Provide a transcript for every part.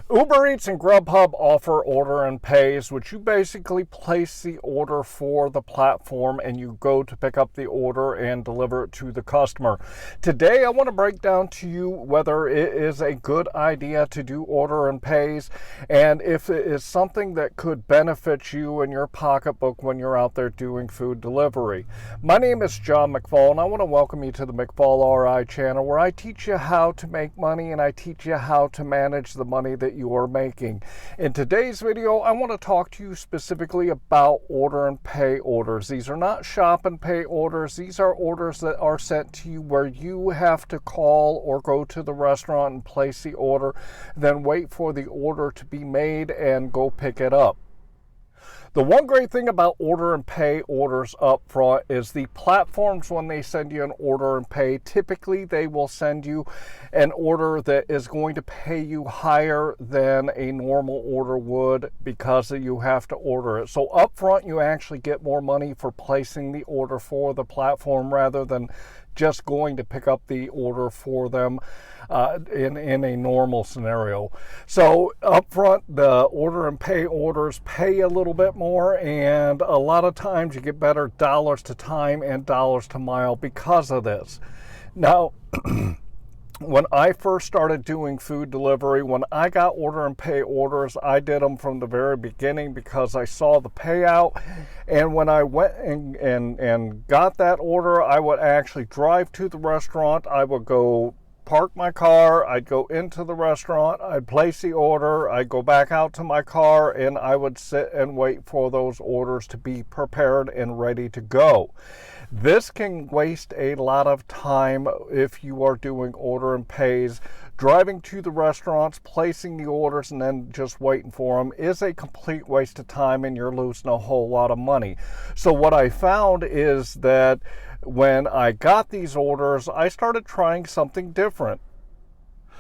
Uber Eats and Grubhub offer order and pays, which you basically place the order for the platform and you go to pick up the order and deliver it to the customer. Today, I want to break down to you whether it is a good idea to do order and pays and if it is something that could benefit you in your pocketbook when you're out there doing food delivery. My name is John McFall and I want to welcome you to the McFall RI channel, where I teach you how to make money and I teach you how to manage the money that you are making. In today's video, I want to talk to you specifically about order and pay orders. These are not shop and pay orders. These are orders that are sent to you where you have to call or go to the restaurant and place the order, then wait for the order to be made and go pick it up. The one great thing about order and pay orders up front is the platforms, when they send you an order and pay, typically they will send you an order that is going to pay you higher than a normal order would because you have to order it. So up front, you actually get more money for placing the order for the platform rather than just going to pick up the order for them in a normal scenario. So up front, the order and pay orders pay a little bit more, and a lot of times you get better dollars to time and dollars to mile because of this. Now, when I first started doing food delivery, when I got order and pay orders, I did them from the very beginning because I saw the payout. And when I went and got that order, I would actually drive to the restaurant. I would go park my car, I'd go into the restaurant, I'd place the order, I'd go back out to my car, and I would sit and wait for those orders to be prepared and ready to go. This can waste a lot of time if you are doing order and pays. Driving to the restaurants, placing the orders, and then just waiting for them is a complete waste of time, and you're losing a whole lot of money. So what I found is that when I got these orders, I started trying something different.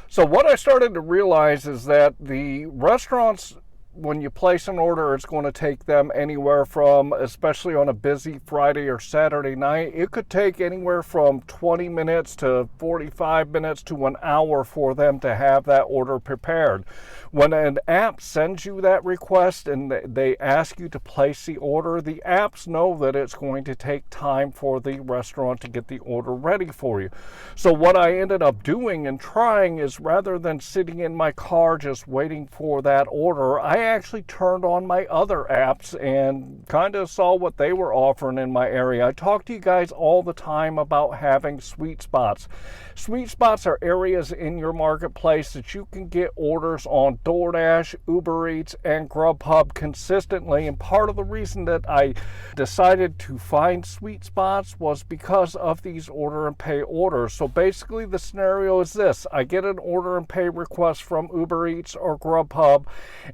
So what I started to realize is that the restaurants, when you place an order, it's going to take them anywhere from, especially on a busy Friday or Saturday night, it could take anywhere from 20 minutes to 45 minutes to an hour for them to have that order prepared. When an app sends you that request and they ask you to place the order, the apps know that it's going to take time for the restaurant to get the order ready for you. So what I ended up doing and trying is, rather than sitting in my car just waiting for that order, I actually turned on my other apps and kind of saw what they were offering in my area. I talk to you guys all the time about having sweet spots. Sweet spots are areas in your marketplace that you can get orders on DoorDash, Uber Eats, and Grubhub consistently. And part of the reason that I decided to find sweet spots was because of these order and pay orders. So basically the scenario is this: I get an order and pay request from Uber Eats or Grubhub,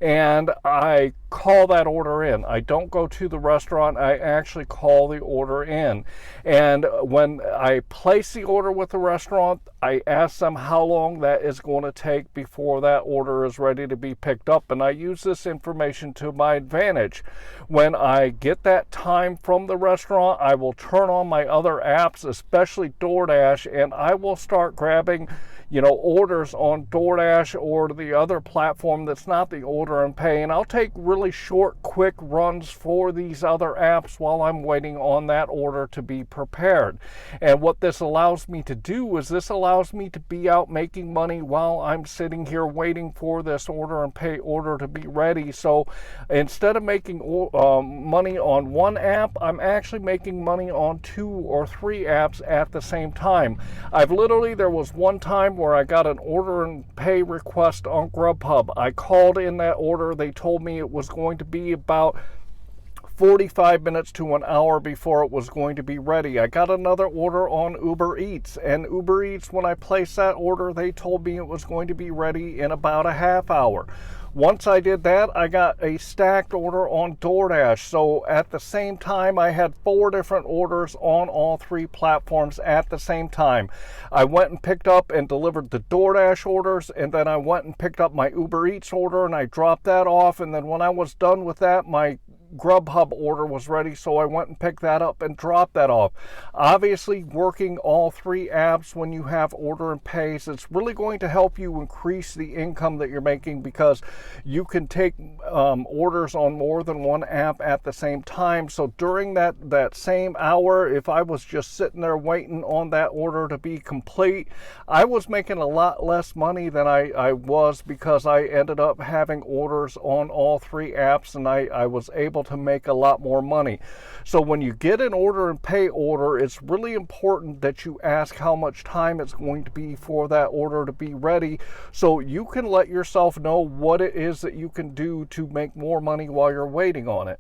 and I call that order in. I don't go to the restaurant, I actually call the order in. And when I place the order with the restaurant, I ask them how long that is going to take before that order is ready to be picked up, and I use this information to my advantage. When I get that time from the restaurant, I will turn on my other apps, especially DoorDash, and I will start grabbing orders on DoorDash or the other platform that's not the order and pay, and I'll take really short, quick runs for these other apps while I'm waiting on that order to be prepared. And what this allows me to do is this allows me to be out making money while I'm sitting here waiting for this order and pay order to be ready. So instead of making money on one app, I'm actually making money on 2 or 3 apps at the same time. There was one time where I got an order and pay request on Grubhub. I called in that order. They told me it was going to be about 45 minutes to an hour before it was going to be ready. I got another order on Uber Eats, and Uber Eats, when I placed that order, they told me it was going to be ready in about a half hour. Once I did that, I got a stacked order on DoorDash. So at the same time, I had 4 different orders on all 3 platforms at the same time. I went and picked up and delivered the DoorDash orders, and then I went and picked up my Uber Eats order and I dropped that off. And then when I was done with that, my Grubhub order was ready, so I went and picked that up and dropped that off. Obviously, working all three apps when you have order and pays, it's really going to help you increase the income that you're making, because you can take orders on more than one app at the same time. So during that same hour, if I was just sitting there waiting on that order to be complete, I was making a lot less money than I was, because I ended up having orders on all three apps, and I was able to make a lot more money. So when you get an order and pay order, it's really important that you ask how much time it's going to be for that order to be ready, so you can let yourself know what it is that you can do to make more money while you're waiting on it.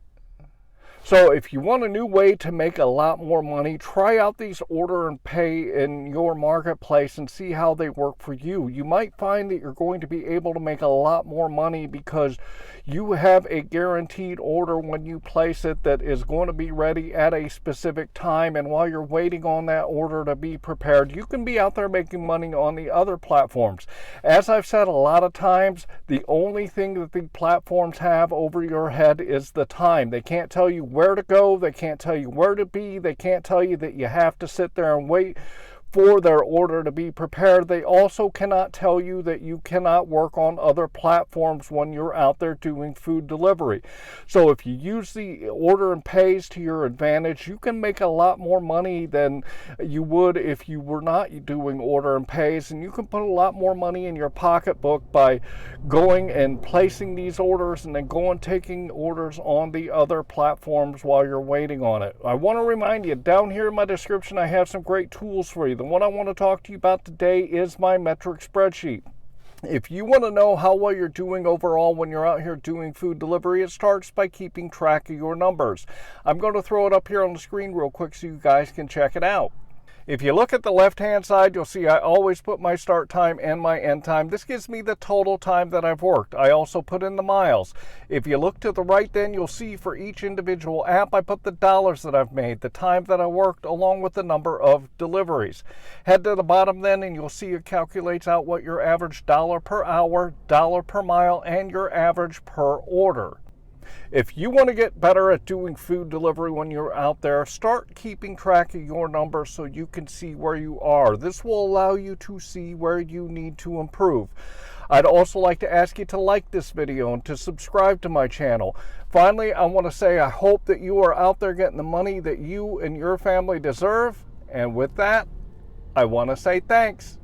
So if you want a new way to make a lot more money, try out these order and pay in your marketplace and see how they work for you. You might find that you're going to be able to make a lot more money because you have a guaranteed order when you place it that is going to be ready at a specific time, and while you're waiting on that order to be prepared, you can be out there making money on the other platforms. As I've said a lot of times, the only thing that the platforms have over your head is the time. They can't tell you where to go, they can't tell you where to be, they can't tell you that you have to sit there and wait for their order to be prepared. They also cannot tell you that you cannot work on other platforms when you're out there doing food delivery. So if you use the order and pays to your advantage, you can make a lot more money than you would if you were not doing order and pays, and you can put a lot more money in your pocketbook by going and placing these orders and then going taking orders on the other platforms while you're waiting on it. I want to remind you, down here in my description, I have some great tools for you. The one I want to talk to you about today is my metric spreadsheet. If you want to know how well you're doing overall when you're out here doing food delivery, it starts by keeping track of your numbers. I'm going to throw it up here on the screen real quick so you guys can check it out. If you look at the left-hand side, you'll see I always put my start time and my end time. This gives me the total time that I've worked. I also put in the miles. If you look to the right, then you'll see for each individual app, I put the dollars that I've made, the time that I worked, along with the number of deliveries. Head to the bottom then, and you'll see it calculates out what your average dollar per hour, dollar per mile, and your average per order. If you want to get better at doing food delivery when you're out there, start keeping track of your numbers so you can see where you are. This will allow you to see where you need to improve. I'd also like to ask you to like this video and to subscribe to my channel. Finally, I want to say I hope that you are out there getting the money that you and your family deserve. And with that, I want to say thanks.